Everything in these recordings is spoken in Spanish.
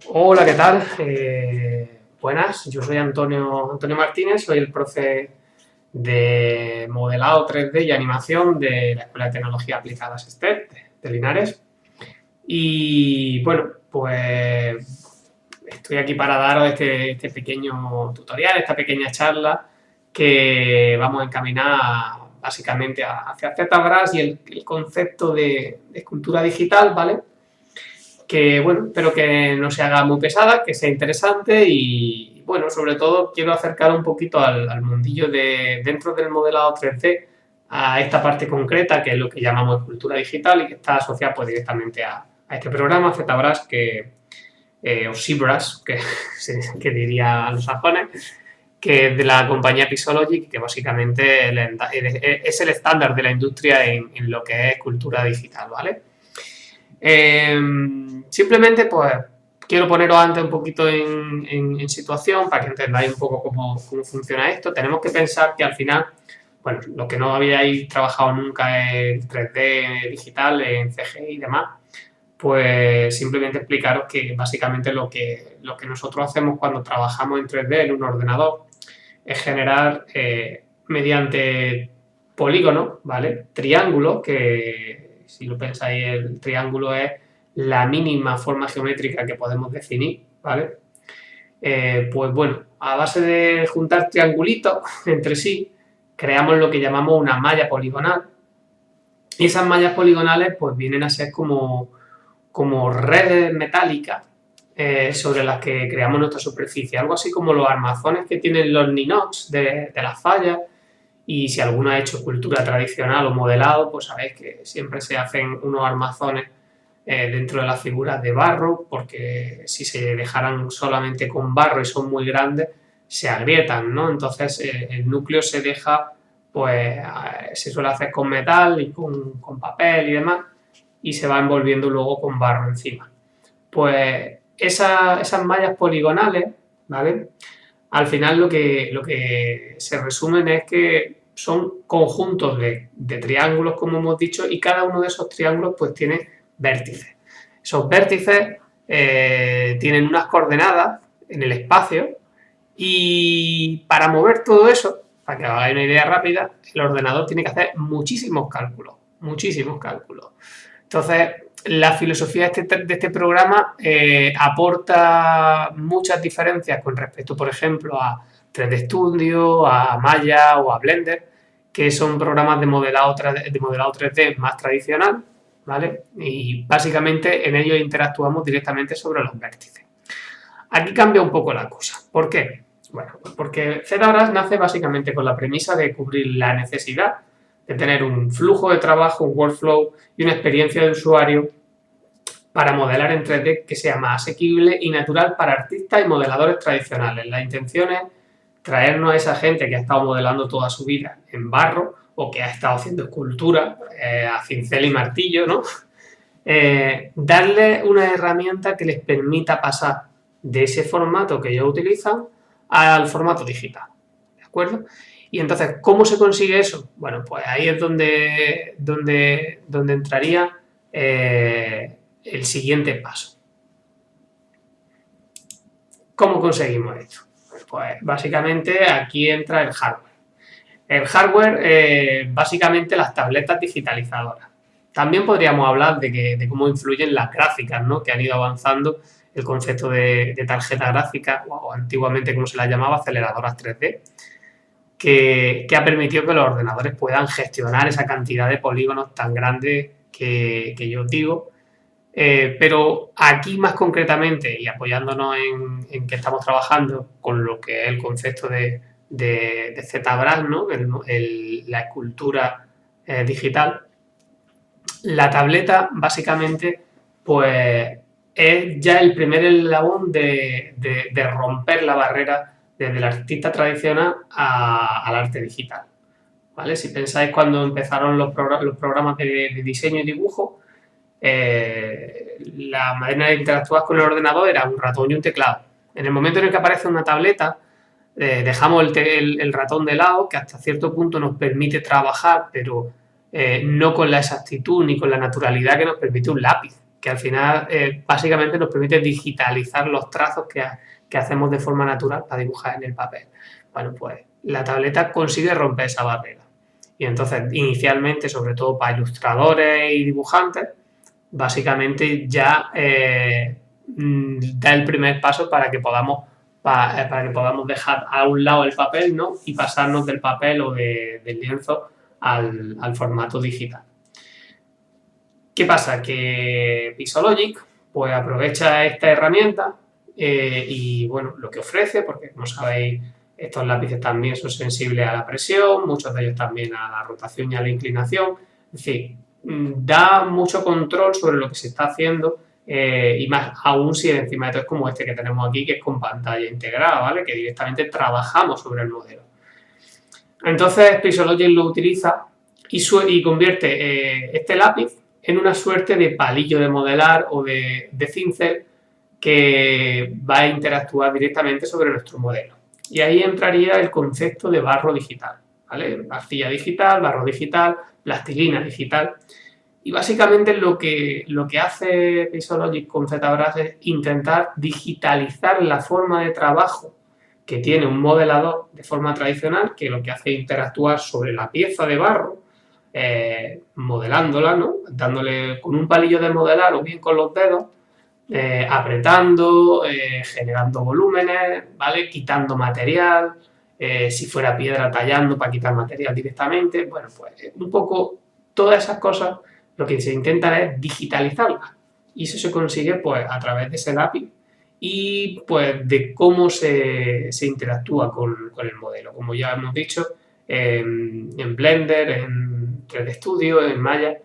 Hola, ¿qué tal? Buenas, yo soy Antonio Martínez, soy el profe de modelado 3D y animación de la Escuela de Tecnología Aplicadas STEP de Linares. Y bueno, pues estoy aquí para daros este pequeño tutorial, esta pequeña charla que vamos a encaminar básicamente hacia ZBrush y el concepto de escultura digital, ¿vale? Que bueno, espero que no se haga muy pesada, que sea interesante y bueno, sobre todo quiero acercar un poquito al mundillo de dentro del modelado 3D a esta parte concreta que es lo que llamamos escultura digital y que está asociada pues directamente a este programa ZBrush o ZBrush que diría los sajones, que es de la compañía Pixologic, que básicamente es el estándar de la industria en lo que es escultura digital, ¿vale? Eh, Simplemente, pues, quiero poneros antes un poquito en situación para que entendáis un poco cómo funciona esto. Tenemos que pensar que al final, bueno, lo que no habíais trabajado nunca en 3D digital, en CGI y demás, pues simplemente explicaros que básicamente lo que nosotros hacemos cuando trabajamos en 3D en un ordenador es generar mediante polígonos, ¿vale? Triángulos, que si lo pensáis, el triángulo es la mínima forma geométrica que podemos definir, ¿vale? Pues bueno, a base de juntar triangulitos entre sí, creamos lo que llamamos una malla poligonal. Y esas mallas poligonales pues vienen a ser como redes metálicas sobre las que creamos nuestra superficie. Algo así como los armazones que tienen los ninox de las fallas. Y si alguno ha hecho escultura tradicional o modelado, pues sabéis que siempre se hacen unos armazones dentro de las figuras de barro, porque si se dejaran solamente con barro y son muy grandes, se agrietan, ¿no? Entonces el núcleo se deja, pues se suele hacer con metal y con papel y demás, y se va envolviendo luego con barro encima. Pues esas mallas poligonales, ¿vale? Al final lo que se resumen es que son conjuntos de triángulos, como hemos dicho, y cada uno de esos triángulos pues tiene vértices. Esos vértices tienen unas coordenadas en el espacio y para mover todo eso, para que os hagáis una idea rápida, el ordenador tiene que hacer muchísimos cálculos, muchísimos cálculos. Entonces, la filosofía de este programa aporta muchas diferencias con respecto, por ejemplo, a 3D Studio, a Maya o a Blender, que son programas de modelado 3D más tradicional, ¿vale? Y básicamente en ellos interactuamos directamente sobre los vértices. Aquí cambia un poco la cosa. ¿Por qué? Bueno, pues porque ZBrush nace básicamente con la premisa de cubrir la necesidad de tener un flujo de trabajo, un workflow y una experiencia de usuario para modelar en 3D que sea más asequible y natural para artistas y modeladores tradicionales. La intención es traernos a esa gente que ha estado modelando toda su vida en barro o que ha estado haciendo escultura a cincel y martillo, ¿no? Darle una herramienta que les permita pasar de ese formato que ellos utilizan al formato digital, ¿de acuerdo? Y entonces, ¿cómo se consigue eso? Bueno, pues ahí es donde entraría el siguiente paso. ¿Cómo conseguimos esto? Pues básicamente aquí entra el hardware. El hardware, básicamente las tabletas digitalizadoras. También podríamos hablar de cómo influyen las gráficas, ¿no? Que han ido avanzando el concepto de tarjeta gráfica, o antiguamente como se las llamaba, aceleradoras 3D, que ha permitido que los ordenadores puedan gestionar esa cantidad de polígonos tan grandes que yo os digo. Pero aquí más concretamente y apoyándonos en que estamos trabajando con lo que es el concepto de ZBrush, ¿no? La escultura digital, la tableta básicamente pues es ya el primer eslabón de romper la barrera desde el artista tradicional al arte digital, ¿vale? Si pensáis cuando empezaron los programas de diseño y dibujo, la manera de interactuar con el ordenador era un ratón y un teclado. En el momento en el que aparece una tableta, dejamos el ratón de lado, que hasta cierto punto nos permite trabajar, pero no con la exactitud ni con la naturalidad que nos permite un lápiz. que al final básicamente nos permite digitalizar los trazos que hacemos de forma natural para dibujar en el papel. Bueno, pues la tableta consigue romper esa barrera. Y entonces, inicialmente, sobre todo para ilustradores y dibujantes, básicamente ya da el primer paso para que podamos dejar a un lado el papel, ¿no? Y pasarnos del papel o del lienzo al formato digital. ¿Qué pasa? Que Pixologic pues aprovecha esta herramienta y bueno, lo que ofrece, porque como sabéis, estos lápices también son sensibles a la presión, muchos de ellos también a la rotación y a la inclinación, es decir, da mucho control sobre lo que se está haciendo y más aún si encima de todo es como este que tenemos aquí, que es con pantalla integrada, ¿vale? Que directamente trabajamos sobre el modelo. Entonces Pixologic lo utiliza y convierte este lápiz en una suerte de palillo de modelar o de cincel que va a interactuar directamente sobre nuestro modelo. Y ahí entraría el concepto de barro digital, ¿vale? Arcilla digital, barro digital, plastilina digital. Y básicamente lo que hace Pixologic con ZBrush es intentar digitalizar la forma de trabajo que tiene un modelador de forma tradicional, que lo que hace es interactuar sobre la pieza de barro, modelándola, ¿no? Dándole con un palillo de modelar o bien con los dedos, apretando, generando volúmenes, ¿vale? Quitando material, si fuera piedra tallando para quitar material directamente. Bueno, pues un poco todas esas cosas lo que se intenta es digitalizarlas y eso se consigue pues a través de ese lápiz y pues de cómo se interactúa con el modelo. Como ya hemos dicho, en Blender, en 3D Studio, en Maya,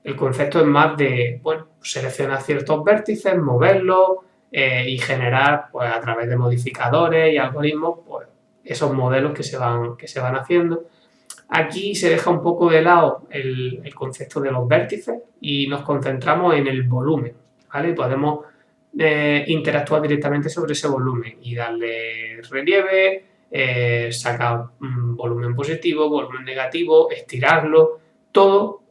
el concepto es más de, bueno, seleccionar ciertos vértices, moverlos y generar, pues a través de modificadores y algoritmos, pues esos modelos que se van haciendo. Aquí se deja un poco de lado el concepto de los vértices y nos concentramos en el volumen, ¿vale? Podemos interactuar directamente sobre ese volumen y darle relieve, sacar volumen positivo, volumen negativo, estirarlo, todo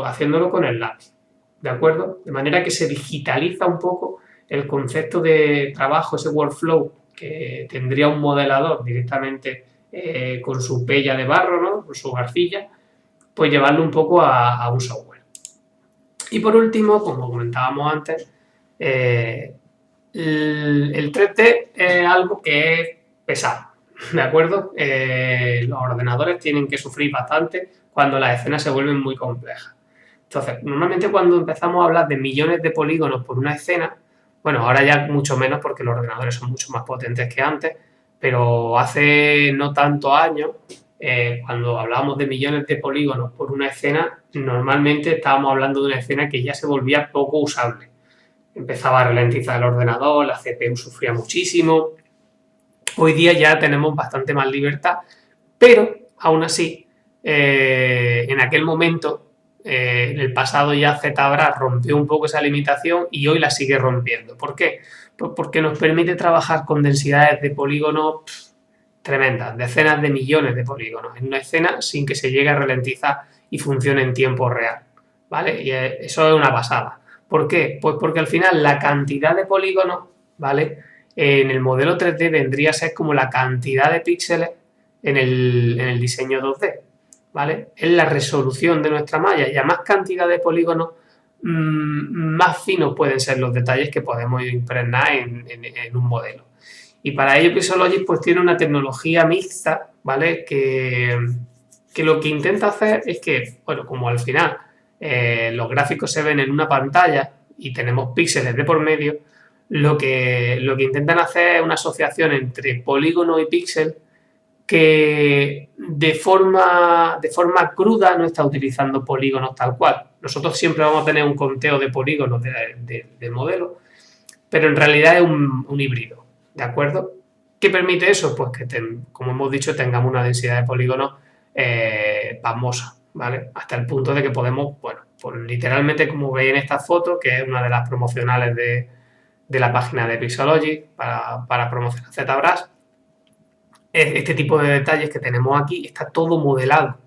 haciéndolo con el lápiz, ¿de acuerdo? De manera que se digitaliza un poco el concepto de trabajo, ese workflow que tendría un modelador directamente con su pella de barro, ¿no? Con su arcilla, pues llevarlo un poco a un software. Y por último, como comentábamos antes, el 3D es algo que es pesado, ¿de acuerdo? Los ordenadores tienen que sufrir bastante cuando las escenas se vuelven muy complejas. Entonces, normalmente cuando empezamos a hablar de millones de polígonos por una escena, bueno, ahora ya mucho menos porque los ordenadores son mucho más potentes que antes, pero hace no tantos años, cuando hablábamos de millones de polígonos por una escena, normalmente estábamos hablando de una escena que ya se volvía poco usable. Empezaba a ralentizar el ordenador, la CPU sufría muchísimo. Hoy día ya tenemos bastante más libertad, pero aún así, en aquel momento, en el pasado ya ZBrush rompió un poco esa limitación y hoy la sigue rompiendo. ¿Por qué? Pues porque nos permite trabajar con densidades de polígonos tremendas, decenas de millones de polígonos en una escena sin que se llegue a ralentizar y funcione en tiempo real, ¿vale? Y eso es una pasada. ¿Por qué? Pues porque al final la cantidad de polígonos, ¿vale? En el modelo 3D vendría a ser como la cantidad de píxeles en el diseño 2D, ¿vale? Es la resolución de nuestra malla y a más cantidad de polígonos, más finos pueden ser los detalles que podemos impregnar en un modelo. Y para ello Pixologic pues tiene una tecnología mixta, ¿vale? Que lo que intenta hacer es que, bueno, como al final los gráficos se ven en una pantalla y tenemos píxeles de por medio, lo que intentan hacer es una asociación entre polígono y píxel que de forma cruda no está utilizando polígonos tal cual. Nosotros siempre vamos a tener un conteo de polígonos del modelo, pero en realidad es un híbrido, ¿de acuerdo? ¿Qué permite eso? Pues que, como hemos dicho, tengamos una densidad de polígonos pasmosa, ¿vale? Hasta el punto de que podemos, bueno, pues literalmente como veis en esta foto, que es una de las promocionales de la página de Pixologic para promocionar ZBrush, este tipo de detalles que tenemos aquí está todo modelado,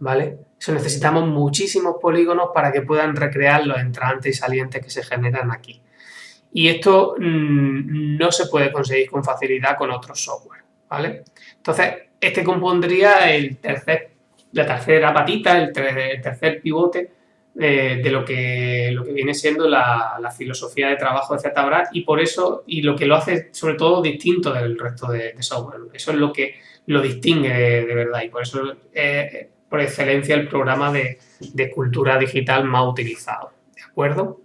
¿vale? Eso necesitamos muchísimos polígonos para que puedan recrear los entrantes y salientes que se generan aquí. Y esto no se puede conseguir con facilidad con otros software, ¿vale? Entonces, este compondría la tercera patita, el tercer pivote de lo que viene siendo la filosofía de trabajo de ZBrush y por eso, y lo que lo hace sobre todo distinto del resto de software. Eso es lo que lo distingue de verdad y por eso es por excelencia el programa de escultura digital más utilizado, ¿de acuerdo?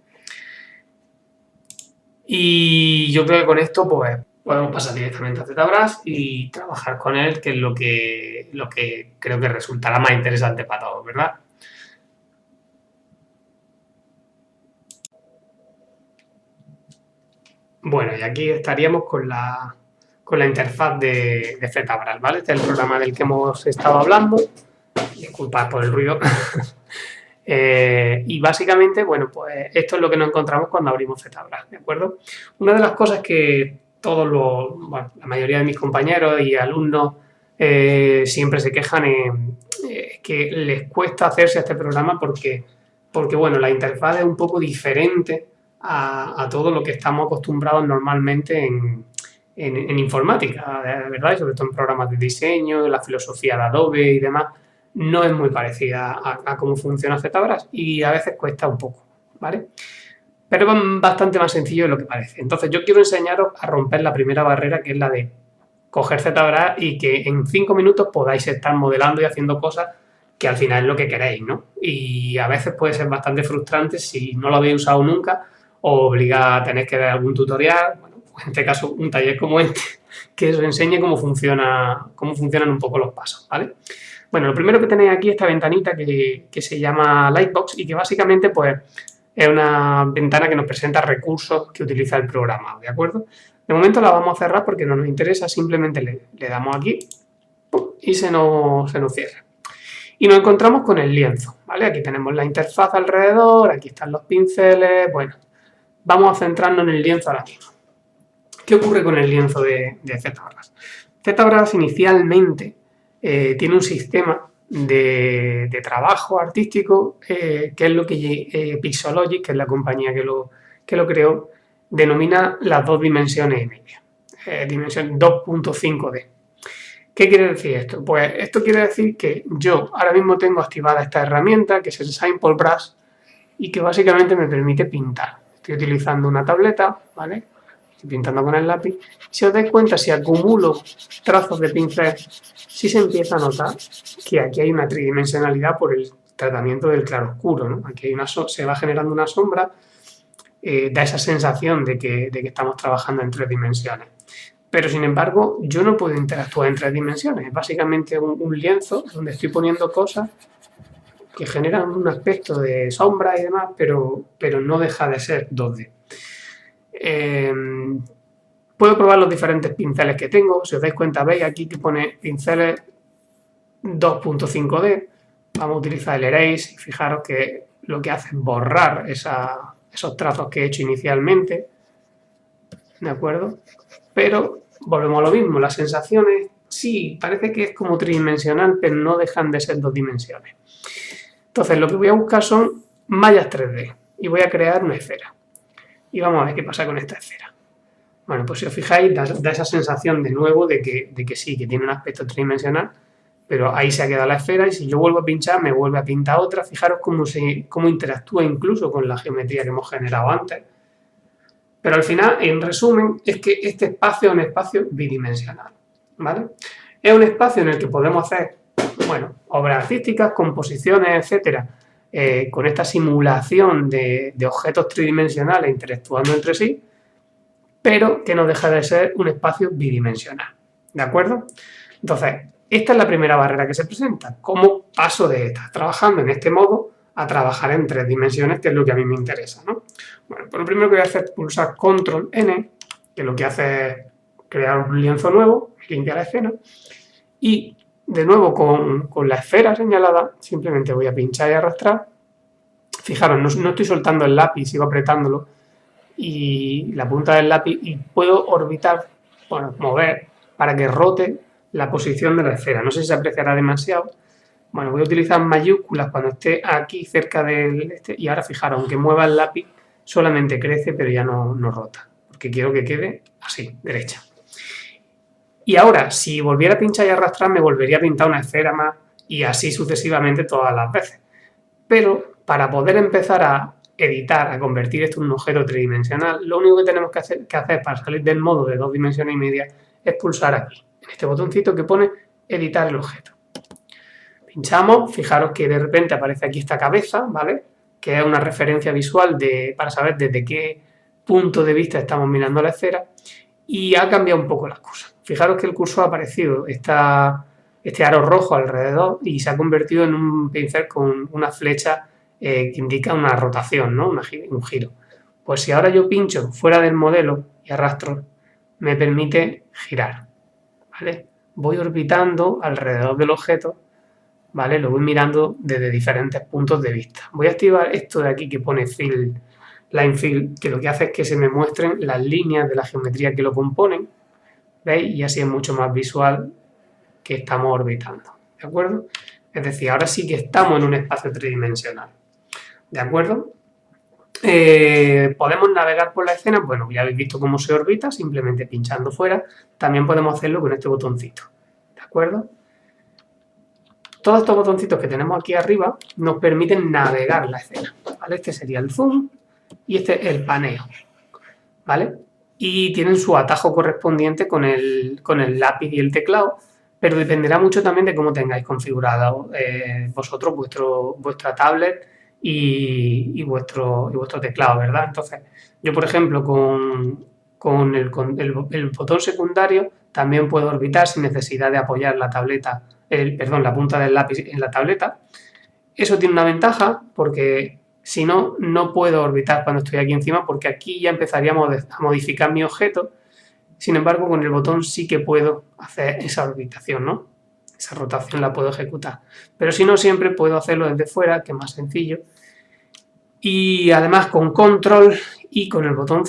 Y yo creo que con esto pues podemos pasar directamente a ZBrush y trabajar con él, que es lo que creo que resultará más interesante para todos, ¿verdad? Bueno, y aquí estaríamos con la interfaz de ZBrush, ¿vale? Este es el programa del que hemos estado hablando. Disculpad por el ruido. Y básicamente, bueno, pues esto es lo que nos encontramos cuando abrimos ZBrush, ¿de acuerdo? Una de las cosas que la mayoría de mis compañeros y alumnos siempre se quejan es que les cuesta hacerse a este programa porque, bueno, la interfaz es un poco diferente a todo lo que estamos acostumbrados normalmente en informática, ¿verdad? Y sobre todo en programas de diseño, la filosofía de Adobe y demás no es muy parecida a cómo funciona ZBrush y a veces cuesta un poco, ¿vale? Pero es bastante más sencillo de lo que parece. Entonces yo quiero enseñaros a romper la primera barrera, que es la de coger ZBrush y que en 5 minutos podáis estar modelando y haciendo cosas que al final es lo que queréis, ¿no? Y a veces puede ser bastante frustrante si no lo habéis usado nunca o obliga a tener que ver algún tutorial, bueno, pues en este caso un taller como este, que os enseñe cómo funcionan un poco los pasos, ¿vale? Bueno, lo primero que tenéis aquí es esta ventanita que se llama Lightbox y que básicamente pues es una ventana que nos presenta recursos que utiliza el programa, ¿de acuerdo? De momento la vamos a cerrar porque no nos interesa, simplemente le damos aquí y se nos cierra. Y nos encontramos con el lienzo, ¿vale? Aquí tenemos la interfaz alrededor, aquí están los pinceles, bueno, vamos a centrarnos en el lienzo ahora mismo. ¿Qué ocurre con el lienzo de ZBrush? ZBrush inicialmente tiene un sistema de trabajo artístico que es lo que Pixologic, que es la compañía que lo creó, denomina las dos dimensiones y media, dimensión 2.5D. ¿Qué quiere decir esto? Pues esto quiere decir que yo ahora mismo tengo activada esta herramienta que es el Sample Brush y que básicamente me permite pintar. Estoy utilizando una tableta, ¿vale? Estoy pintando con el lápiz. Si os dais cuenta, si acumulo trazos de pincel, sí se empieza a notar que aquí hay una tridimensionalidad por el tratamiento del claroscuro, ¿no? Aquí hay se va generando una sombra, da esa sensación de que estamos trabajando en 3 dimensiones. Pero, sin embargo, yo no puedo interactuar en 3 dimensiones. Es básicamente un lienzo donde estoy poniendo cosas que generan un aspecto de sombra y demás, pero no deja de ser 2D. Puedo probar los diferentes pinceles que tengo. Si os dais cuenta, veis aquí que pone pinceles 2.5D. Vamos a utilizar el Erase y fijaros que lo que hace es borrar esos trazos que he hecho inicialmente. ¿De acuerdo? Pero volvemos a lo mismo. Las sensaciones, sí, parece que es como tridimensional, pero no dejan de ser 2 dimensiones. Entonces, lo que voy a buscar son mallas 3D y voy a crear una esfera. Y vamos a ver qué pasa con esta esfera. Bueno, pues si os fijáis, da esa sensación de nuevo de que sí, que tiene un aspecto tridimensional, pero ahí se ha quedado la esfera y si yo vuelvo a pinchar, me vuelve a pintar otra. Fijaros cómo interactúa incluso con la geometría que hemos generado antes. Pero al final, en resumen, es que este espacio es un espacio bidimensional, ¿vale? Es un espacio en el que podemos hacer, bueno, obras artísticas, composiciones, etcétera, con esta simulación de objetos tridimensionales interactuando entre sí, pero que no deja de ser un espacio bidimensional, ¿de acuerdo? Entonces, esta es la primera barrera que se presenta. ¿Cómo paso de estar trabajando en este modo a trabajar en 3 dimensiones, que es lo que a mí me interesa, ¿no? Bueno, pues lo primero que voy a hacer es pulsar Control N, que lo que hace es crear un lienzo nuevo, limpiar la escena, y de nuevo con la esfera señalada, simplemente voy a pinchar y arrastrar. Fijaros, no estoy soltando el lápiz, sigo apretándolo, y la punta del lápiz, y puedo orbitar, bueno, mover para que rote la posición de la esfera. No sé si se apreciará demasiado, Bueno, voy a utilizar mayúsculas cuando esté aquí cerca del y ahora fijaros, aunque mueva el lápiz, solamente crece, pero ya no rota, porque quiero que quede así, derecha. Y ahora, si volviera a pinchar y arrastrar, me volvería a pintar una esfera más y así sucesivamente todas las veces. Pero para poder empezar a editar, a convertir esto en un objeto tridimensional, lo único que tenemos que hacer para salir del modo de 2 dimensiones y media es pulsar aquí, en este botoncito que pone editar el objeto. Pinchamos, fijaros que de repente aparece aquí esta cabeza, ¿vale? Que es una referencia visual para saber desde qué punto de vista estamos mirando la esfera, y ha cambiado un poco las cosas. Fijaros que el cursor ha aparecido este aro rojo alrededor y se ha convertido en un pincel con una flecha que indica una rotación, ¿no? Un giro. Pues si ahora yo pincho fuera del modelo y arrastro, me permite girar, ¿vale? Voy orbitando alrededor del objeto, ¿vale? Lo voy mirando desde diferentes puntos de vista. Voy a activar esto de aquí que pone Line Fill, que lo que hace es que se me muestren las líneas de la geometría que lo componen, ¿veis? Y así es mucho más visual que estamos orbitando, ¿de acuerdo? Es decir, ahora sí que estamos en un espacio tridimensional, ¿de acuerdo? ¿Podemos navegar por la escena? Bueno, ya habéis visto cómo se orbita, simplemente pinchando fuera. También podemos hacerlo con este botoncito, ¿de acuerdo? Todos estos botoncitos que tenemos aquí arriba nos permiten navegar la escena, ¿vale? Este sería el zoom y este es el paneo, ¿vale? Y tienen su atajo correspondiente con el lápiz y el teclado, pero dependerá mucho también de cómo tengáis configurado vosotros vuestra tablet y vuestro teclado, ¿verdad? Entonces, yo por ejemplo con el botón secundario también puedo orbitar sin necesidad de apoyar la punta del lápiz en la tableta. Eso tiene una ventaja porque si no, no puedo orbitar cuando estoy aquí encima, porque aquí ya empezaríamos a modificar mi objeto. Sin embargo, con el botón sí que puedo hacer esa orbitación, ¿no? Esa rotación la puedo ejecutar. Pero si no, siempre puedo hacerlo desde fuera, que es más sencillo. Y además con control y con el botón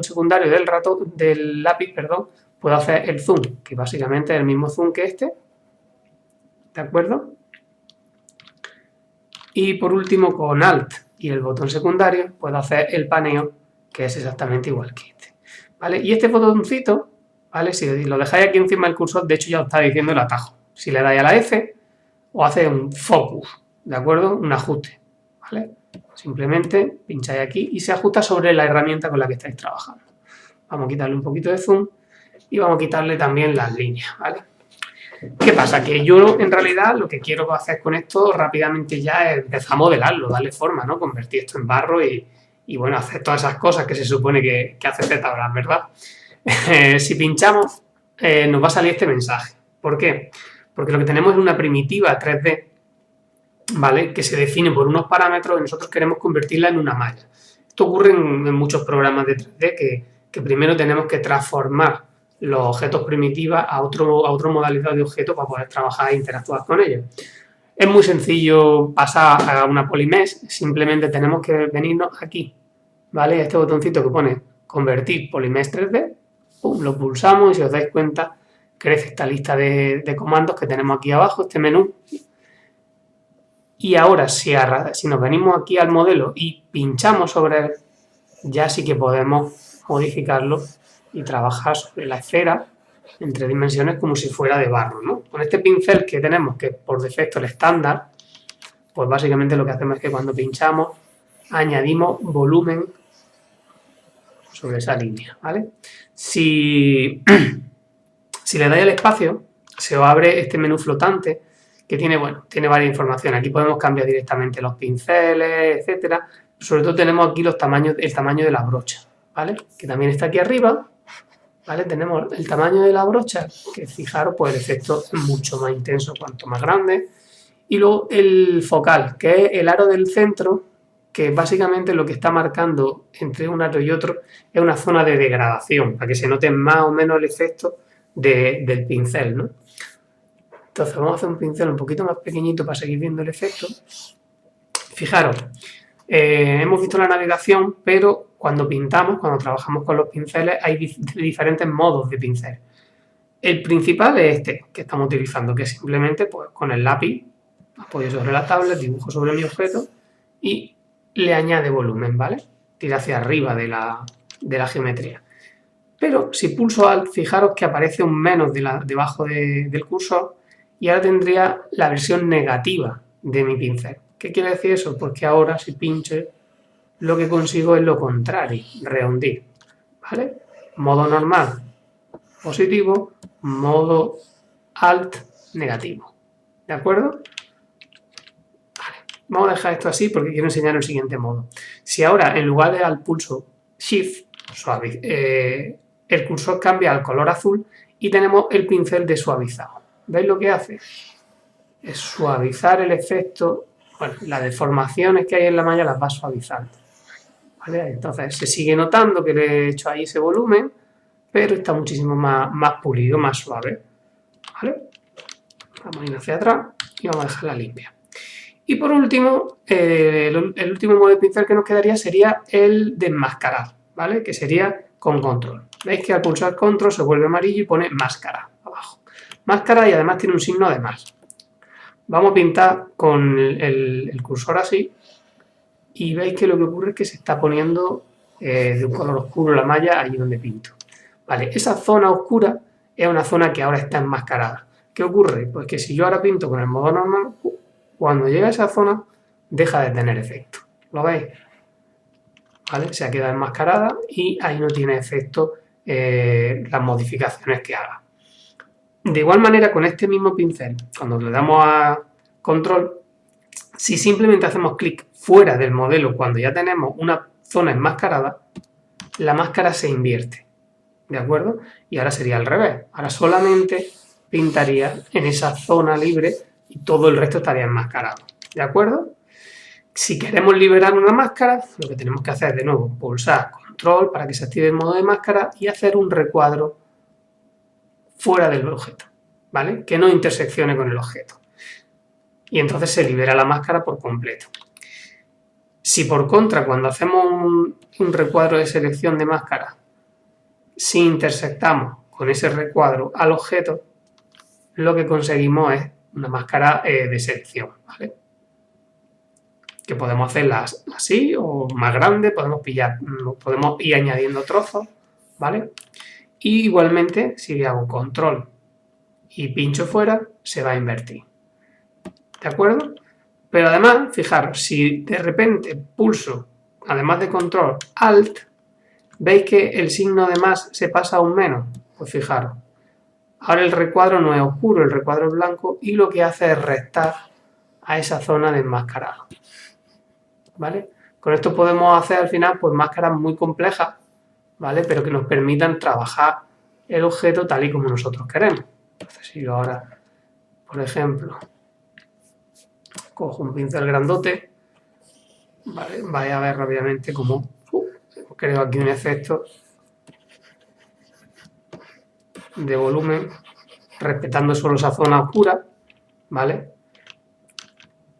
secundario del lápiz, puedo hacer el zoom, que básicamente es el mismo zoom que este, ¿de acuerdo? Y por último, con Alt y el botón secundario, puedo hacer el paneo, que es exactamente igual que este, ¿vale? Y este botoncito, ¿vale? Si lo dejáis aquí encima del cursor, de hecho ya os está diciendo el atajo. Si le dais a la F, os hace un focus, ¿de acuerdo? Un ajuste, ¿vale? Simplemente pincháis aquí y se ajusta sobre la herramienta con la que estáis trabajando. Vamos a quitarle un poquito de zoom y vamos a quitarle también las líneas, ¿vale? ¿Qué pasa? Que yo en realidad lo que quiero hacer con esto rápidamente ya es empezar a modelarlo, darle forma, ¿no? Convertir esto en barro y bueno, hacer todas esas cosas que se supone que hace ZBrush, ¿verdad? Si pinchamos nos va a salir este mensaje. ¿Por qué? Porque lo que tenemos es una primitiva 3D, ¿vale? Que se define por unos parámetros y nosotros queremos convertirla en una malla. Esto ocurre en muchos programas de 3D que primero tenemos que transformar los objetos primitivas a otra modalidad de objeto para poder trabajar e interactuar con ellos. Es muy sencillo pasar a una polymesh, simplemente tenemos que venirnos aquí, ¿vale? Este botoncito que pone convertir polymesh 3D, pum, lo pulsamos y si os dais cuenta crece esta lista de comandos que tenemos aquí abajo, este menú. Y ahora si nos venimos aquí al modelo y pinchamos sobre él, ya sí que podemos modificarlo y trabajar sobre la esfera en 3 dimensiones como si fuera de barro, ¿no? Con este pincel que tenemos, que por defecto es el estándar, pues básicamente lo que hacemos es que cuando pinchamos añadimos volumen sobre esa línea, ¿vale? Si le dais al espacio, se os abre este menú flotante que tiene varias informaciones. Aquí podemos cambiar directamente los pinceles, etcétera. Sobre todo tenemos aquí el tamaño de la brocha, ¿vale? Que también está aquí arriba, ¿vale? Tenemos el tamaño de la brocha, que fijaros, pues el efecto es mucho más intenso cuanto más grande. Y luego el focal, que es el aro del centro, que básicamente lo que está marcando entre un aro y otro es una zona de degradación, para que se note más o menos el efecto del pincel, ¿no? Entonces vamos a hacer un pincel un poquito más pequeñito para seguir viendo el efecto. Fijaros, hemos visto la navegación, pero cuando trabajamos con los pinceles, hay diferentes modos de pincel. El principal es este que estamos utilizando, que es simplemente pues, con el lápiz apoyo sobre la tablet, dibujo sobre mi objeto y le añade volumen, ¿vale? Tira hacia arriba de la geometría. Pero si pulso Alt, fijaros que aparece un menos debajo del cursor y ahora tendría la versión negativa de mi pincel. ¿Qué quiere decir eso? Pues que ahora si pincho lo que consigo es lo contrario, rehundir, ¿vale? Modo normal, positivo, modo Alt, negativo, ¿de acuerdo? Vale, vamos a dejar esto así porque quiero enseñar el siguiente modo. Si ahora en lugar de Alt pulso Shift, el cursor cambia al color azul y tenemos el pincel de suavizado. ¿Veis lo que hace? Es suavizar el efecto, bueno, las deformaciones que hay en la malla las va suavizando. ¿Vale? Entonces se sigue notando que le he hecho ahí ese volumen, pero está muchísimo más pulido, más suave. ¿Vale? Vamos a ir hacia atrás y vamos a dejarla limpia. Y por último, el último modo de pincel que nos quedaría sería el de enmascarar, ¿vale? Que sería con control. Veis que al pulsar control se vuelve amarillo y pone máscara abajo. Máscara y además tiene un signo de más. Vamos a pintar con el cursor así y veis que lo que ocurre es que se está poniendo de un color oscuro la malla allí donde pinto. Vale, esa zona oscura es una zona que ahora está enmascarada. ¿Qué ocurre? Pues que si yo ahora pinto con el modo normal, cuando llega a esa zona deja de tener efecto. ¿Lo veis? ¿Vale? Se ha quedado enmascarada y ahí no tiene efecto las modificaciones que haga. De igual manera, con este mismo pincel, cuando le damos a control, si simplemente hacemos clic fuera del modelo cuando ya tenemos una zona enmascarada, la máscara se invierte, ¿de acuerdo? Y ahora sería al revés. Ahora solamente pintaría en esa zona libre y todo el resto estaría enmascarado, ¿de acuerdo? Si queremos liberar una máscara, lo que tenemos que hacer es de nuevo pulsar control para que se active el modo de máscara y hacer un recuadro fuera del objeto, ¿vale? Que no interseccione con el objeto. Y entonces se libera la máscara por completo. Si por contra, cuando hacemos un recuadro de selección de máscara, si intersectamos con ese recuadro al objeto, lo que conseguimos es una máscara de selección, ¿vale? Que podemos hacerla así o más grande, podemos ir añadiendo trozos, ¿vale? Y igualmente, si hago control y pincho fuera, se va a invertir, ¿de acuerdo? Pero además, fijaros, si de repente pulso, además de control, alt, ¿veis que el signo de más se pasa a un menos? Pues fijaros, ahora el recuadro no es oscuro, el recuadro es blanco y lo que hace es restar a esa zona de enmascarado, ¿vale? Con esto podemos hacer al final pues máscaras muy complejas, ¿vale? Pero que nos permitan trabajar el objeto tal y como nosotros queremos. Entonces, si yo ahora, por ejemplo, cojo un pincel grandote, ¿vale? Vais a ver rápidamente cómo creo aquí un efecto de volumen respetando solo esa zona oscura, ¿vale?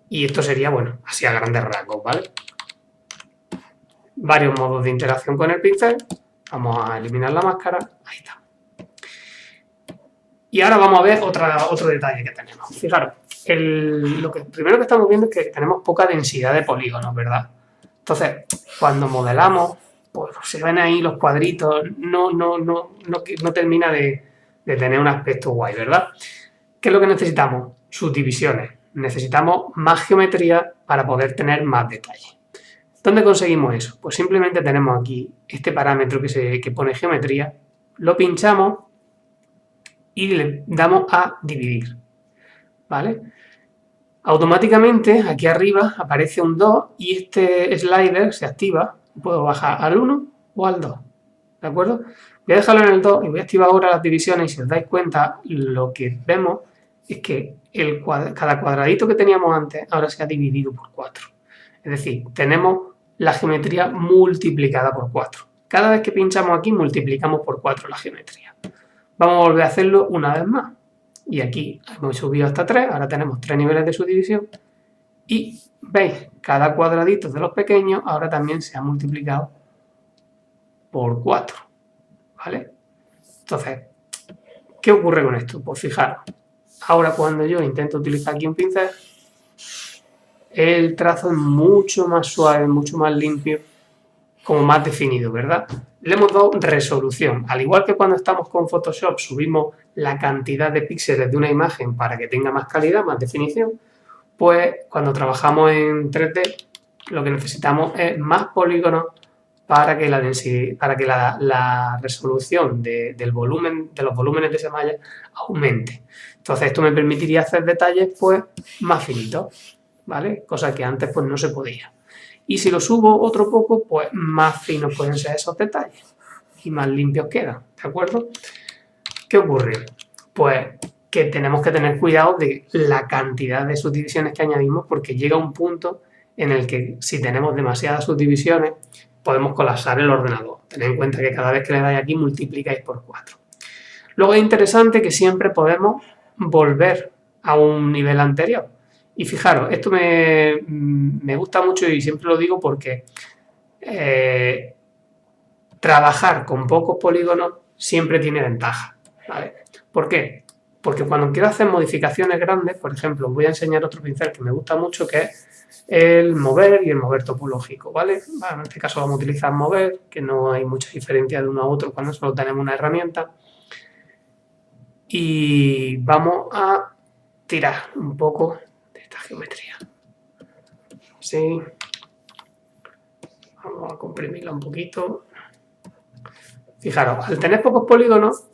Y esto sería, bueno, así a grandes rasgos, ¿vale? Varios modos de interacción con el pincel. Vamos a eliminar la máscara. Ahí está. Y ahora vamos a ver otro detalle que tenemos. Fijaros, lo primero que estamos viendo es que tenemos poca densidad de polígonos, ¿verdad? Entonces, cuando modelamos, pues se ven ahí los cuadritos, no termina de tener un aspecto guay, ¿verdad? ¿Qué es lo que necesitamos? Subdivisiones. Necesitamos más geometría para poder tener más detalle. ¿Dónde conseguimos eso? Pues simplemente tenemos aquí este parámetro que pone geometría, lo pinchamos y le damos a dividir, ¿vale? Automáticamente aquí arriba aparece un 2 y este slider se activa. Puedo bajar al 1 o al 2, ¿de acuerdo? Voy a dejarlo en el 2 y voy a activar ahora las divisiones y si os dais cuenta lo que vemos es que cada cuadradito que teníamos antes ahora se ha dividido por 4. Es decir, tenemos la geometría multiplicada por 4. Cada vez que pinchamos aquí multiplicamos por 4 la geometría. Vamos a volver a hacerlo una vez más. Y aquí hemos subido hasta 3, ahora tenemos 3 niveles de subdivisión. Y veis, cada cuadradito de los pequeños ahora también se ha multiplicado por 4. ¿Vale? Entonces, ¿qué ocurre con esto? Pues fijaros, ahora cuando yo intento utilizar aquí un pincel, el trazo es mucho más suave, mucho más limpio, como más definido, ¿verdad? Le hemos dado resolución. Al igual que cuando estamos con Photoshop subimos la cantidad de píxeles de una imagen para que tenga más calidad, más definición, pues cuando trabajamos en 3D lo que necesitamos es más polígonos para que la resolución del volumen, de los volúmenes de esa malla aumente. Entonces esto me permitiría hacer detalles pues más finitos, ¿vale? Cosa que antes pues no se podía. Y si lo subo otro poco, pues más finos pueden ser esos detalles y más limpios quedan, ¿de acuerdo? ¿Qué ocurre? Pues que tenemos que tener cuidado de la cantidad de subdivisiones que añadimos porque llega un punto en el que si tenemos demasiadas subdivisiones podemos colapsar el ordenador. Tened en cuenta que cada vez que le dais aquí multiplicáis por 4. Luego es interesante que siempre podemos volver a un nivel anterior. Y fijaros, esto me gusta mucho y siempre lo digo porque trabajar con pocos polígonos siempre tiene ventaja, ¿vale? ¿Por qué? Porque cuando quiero hacer modificaciones grandes, por ejemplo, os voy a enseñar otro pincel que me gusta mucho, que es el mover y el mover topológico, ¿vale? Bueno, en este caso vamos a utilizar mover, que no hay mucha diferencia de uno a otro cuando solo tenemos una herramienta. Y vamos a tirar un poco de esta geometría. Así. Vamos a comprimirla un poquito. Fijaros, al tener pocos polígonos,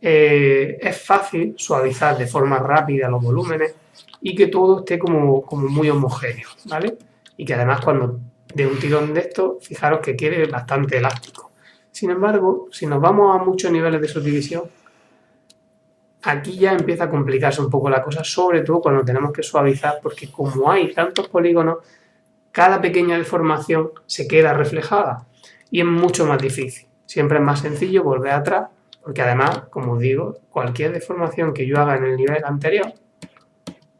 es fácil suavizar de forma rápida los volúmenes y que todo esté como muy homogéneo, ¿vale? Y que además cuando de un tirón de esto, fijaros que quede bastante elástico. Sin embargo, si nos vamos a muchos niveles de subdivisión, aquí ya empieza a complicarse un poco la cosa, sobre todo cuando tenemos que suavizar, porque como hay tantos polígonos, cada pequeña deformación se queda reflejada y es mucho más difícil. Siempre es más sencillo volver atrás, porque además, como os digo, cualquier deformación que yo haga en el nivel anterior,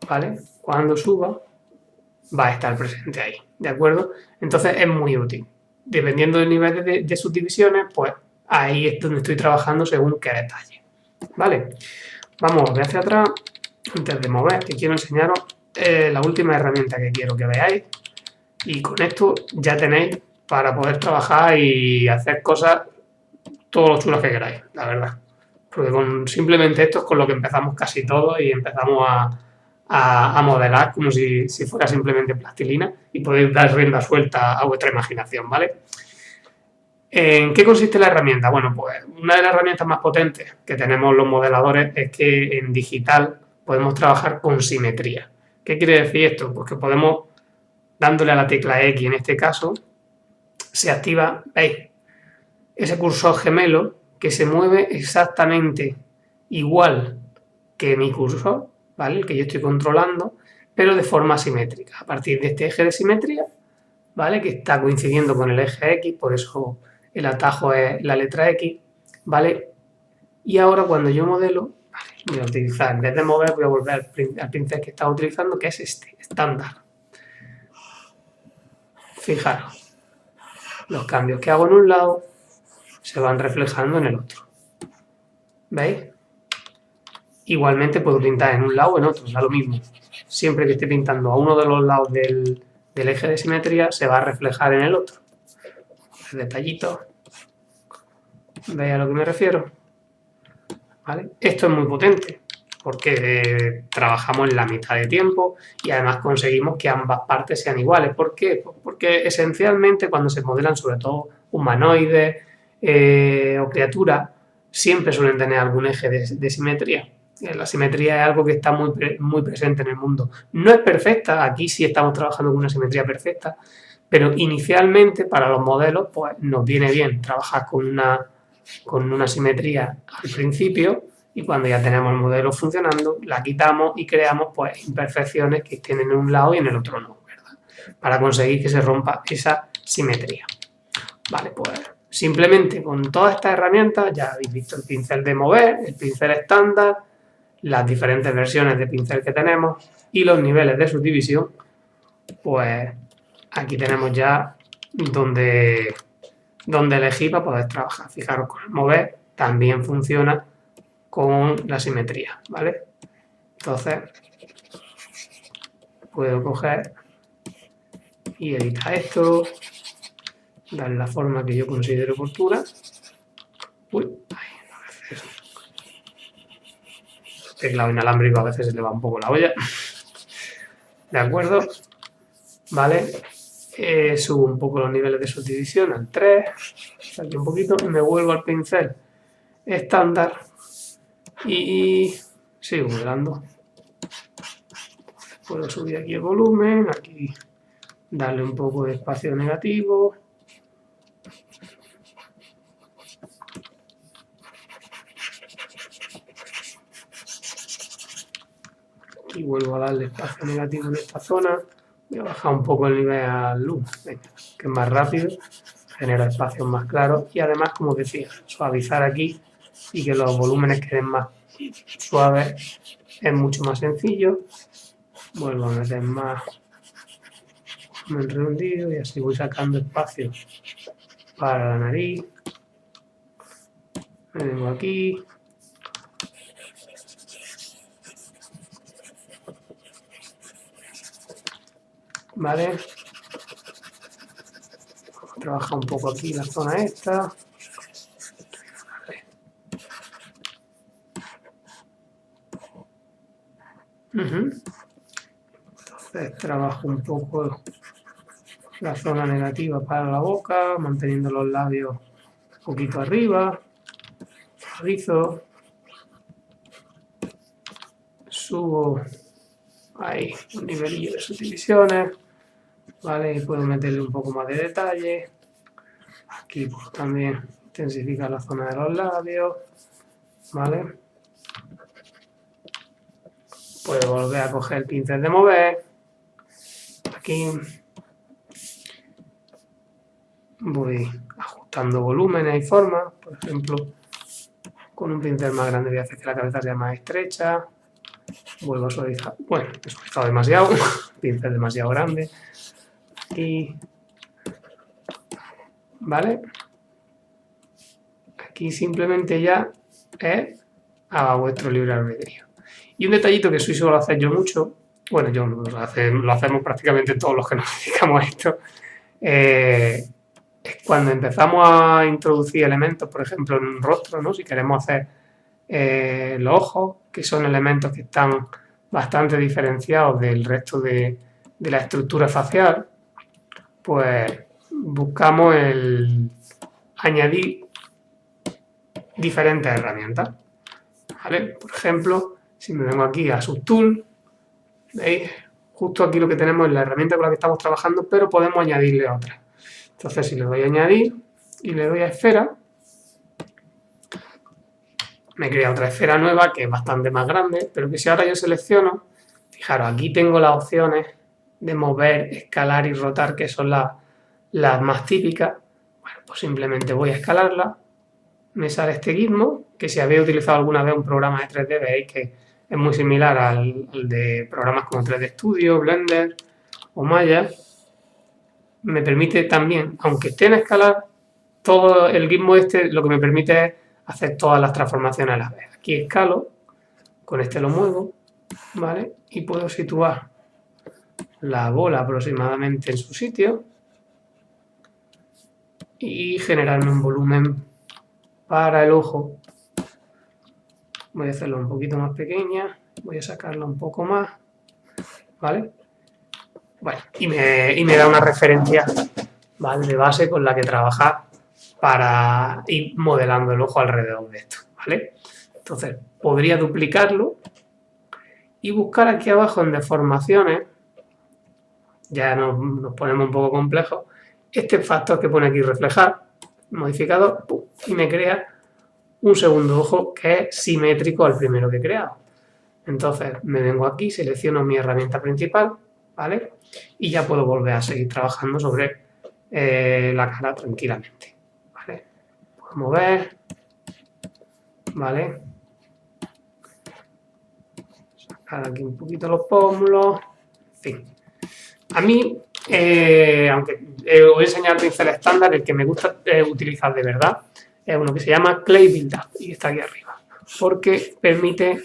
¿vale? Cuando suba, va a estar presente ahí, ¿de acuerdo? Entonces es muy útil. Dependiendo del nivel de subdivisiones, pues ahí es donde estoy trabajando según qué detalle, ¿vale? Vamos a volver hacia atrás, antes de mover, que quiero enseñaros la última herramienta que quiero que veáis. Y con esto ya tenéis para poder trabajar y hacer cosas todo lo chulas que queráis, la verdad. Porque con simplemente esto es con lo que empezamos casi todo y empezamos a modelar como si fuera simplemente plastilina y podéis dar rienda suelta a vuestra imaginación, ¿vale? ¿En qué consiste la herramienta? Bueno, pues una de las herramientas más potentes que tenemos los modeladores es que en digital podemos trabajar con simetría. ¿Qué quiere decir esto? Pues que podemos, dándole a la tecla X en este caso, se activa, ¿veis? Ese cursor gemelo que se mueve exactamente igual que mi cursor, ¿vale? El que yo estoy controlando, pero de forma simétrica. A partir de este eje de simetría, ¿vale? Que está coincidiendo con el eje X, por eso el atajo es la letra X, ¿vale? Y ahora cuando yo modelo, vale, voy a utilizar, en vez de mover, voy a volver al pincel que estaba utilizando, que es este, estándar. Fijaros, los cambios que hago en un lado se van reflejando en el otro. ¿Veis? Igualmente puedo pintar en un lado o en otro, da lo mismo. Siempre que esté pintando a uno de los lados del eje de simetría, se va a reflejar en el otro. Detallitos. ¿Veis a lo que me refiero? ¿Vale? Esto es muy potente porque trabajamos en la mitad de tiempo y además conseguimos que ambas partes sean iguales. ¿Por qué? Pues porque esencialmente cuando se modelan sobre todo humanoides o criaturas, siempre suelen tener algún eje de simetría. La simetría es algo que está muy presente en el mundo. No es perfecta, aquí sí estamos trabajando con una simetría perfecta, pero inicialmente para los modelos pues nos viene bien trabajar con una simetría al principio y cuando ya tenemos el modelo funcionando la quitamos y creamos pues imperfecciones que estén en un lado y en el otro no, ¿verdad? Para conseguir que se rompa esa simetría. Vale, pues simplemente con todas estas herramientas ya habéis visto el pincel de mover, el pincel estándar, las diferentes versiones de pincel que tenemos y los niveles de subdivisión, pues aquí tenemos ya donde elegir para poder trabajar. Fijaros, con el mover también funciona con la simetría, ¿vale? Entonces, puedo coger y editar esto, darle la forma que yo considero oportuna. Uy, ay, no hace eso. El teclado inalámbrico a veces se le va un poco la olla. ¿De acuerdo? Vale. Subo un poco los niveles de subdivisión al 3, aquí un poquito, y me vuelvo al pincel estándar y sigo modelando. Puedo subir aquí el volumen, aquí darle un poco de espacio negativo. Aquí vuelvo a darle espacio negativo en esta zona. Voy a bajar un poco el nivel al luz, venga, que es más rápido, genera espacios más claros y además, como decía, suavizar aquí y que los volúmenes queden más suaves es mucho más sencillo. Vuelvo a meter más redondillo y así voy sacando espacio para la nariz. Me vengo aquí. Vale. Trabaja un poco aquí la zona esta. Vale. Entonces trabajo un poco la zona negativa para la boca, manteniendo los labios un poquito arriba. Suavizo. Subo ahí un nivelillo de subdivisiones. Vale, y puedo meterle un poco más de detalle. Aquí pues, también intensificar la zona de los labios. Vale. Puedo volver a coger el pincel de mover. Aquí voy ajustando volúmenes y formas. Por ejemplo, con un pincel más grande voy a hacer que la cabeza sea más estrecha. Vuelvo a suavizar. Bueno, he suavizado demasiado. Pincel demasiado grande. Aquí. ¿Vale? Aquí simplemente ya es a vuestro libre albedrío. Y un detallito que soy suelo hacer yo mucho, bueno, yo lo hacemos prácticamente todos los que nos dedicamos a esto, es cuando empezamos a introducir elementos, por ejemplo, en un rostro, ¿no? Si queremos hacer los ojos, que son elementos que están bastante diferenciados del resto de la estructura facial, pues buscamos el añadir diferentes herramientas. ¿Vale? Por ejemplo, si me vengo aquí a Subtool, ¿veis? Justo aquí lo que tenemos es la herramienta con la que estamos trabajando, pero podemos añadirle otra. Entonces, si le doy a añadir y le doy a esfera, me crea otra esfera nueva que es bastante más grande, pero que si ahora yo selecciono, fijaros, aquí tengo las opciones de mover, escalar y rotar, que son las más típicas. Bueno, pues simplemente voy a escalarla, me sale este gizmo, que si habéis utilizado alguna vez un programa de 3D veis que es muy similar al de programas como 3D Studio, Blender o Maya. Me permite también, aunque esté en escalar, todo el gizmo este lo que me permite es hacer todas las transformaciones a la vez. Aquí escalo, con este lo muevo, ¿vale? Y puedo situar la bola aproximadamente en su sitio y generarme un volumen para el ojo. Voy a hacerlo un poquito más pequeña, voy a sacarla un poco más, ¿vale? Bueno, y me da una referencia, ¿vale? De base con la que trabajar para ir modelando el ojo alrededor de esto, ¿vale? Entonces, podría duplicarlo y buscar aquí abajo en deformaciones, ya nos ponemos un poco complejos, este factor que pone aquí reflejar, modificador, ¡pum! Y me crea un segundo ojo que es simétrico al primero que he creado. Entonces me vengo aquí, selecciono mi herramienta principal, ¿vale? Y ya puedo volver a seguir trabajando sobre la cara tranquilamente, ¿vale? Puedo mover, ¿vale? Sacar aquí un poquito los pómulos, en fin. A mí, aunque os voy a enseñar el pincel estándar, el que me gusta utilizar de verdad es uno que se llama Clay Build Up y está aquí arriba, porque permite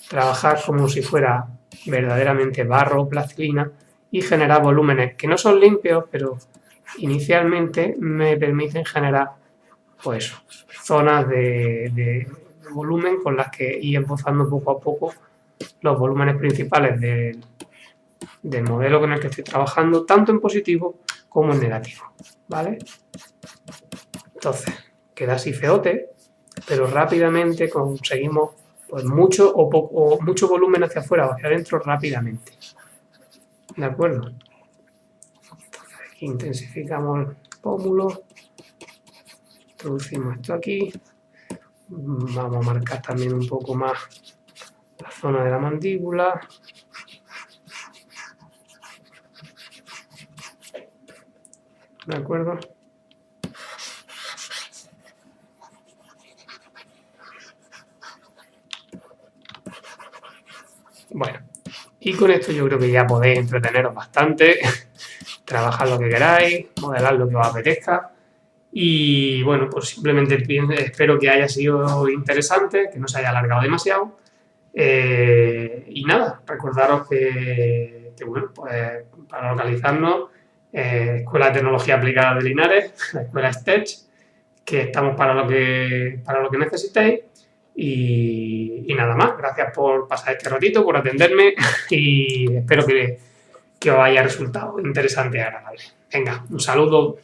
trabajar como si fuera verdaderamente barro o plastilina y generar volúmenes que no son limpios, pero inicialmente me permiten generar pues zonas de volumen con las que ir esbozando poco a poco los volúmenes principales del modelo con el que estoy trabajando, tanto en positivo como en negativo, ¿vale? Entonces, queda así feote, pero rápidamente conseguimos pues mucho o poco, mucho volumen hacia afuera o hacia adentro rápidamente. ¿De acuerdo? Entonces, aquí intensificamos el pómulo, introducimos esto aquí, vamos a marcar también un poco más la zona de la mandíbula. ¿De acuerdo? Bueno, y con esto yo creo que ya podéis entreteneros bastante, trabajar lo que queráis, modelar lo que os apetezca. Y bueno, pues simplemente espero que haya sido interesante, que no se haya alargado demasiado. Y nada, recordaros que bueno, pues para localizarnos, Escuela de Tecnología Aplicada de Linares, la Escuela STETCH, que estamos para lo que necesitéis. Y nada más, gracias por pasar este ratito, por atenderme y espero que os haya resultado interesante y agradable. Venga, un saludo.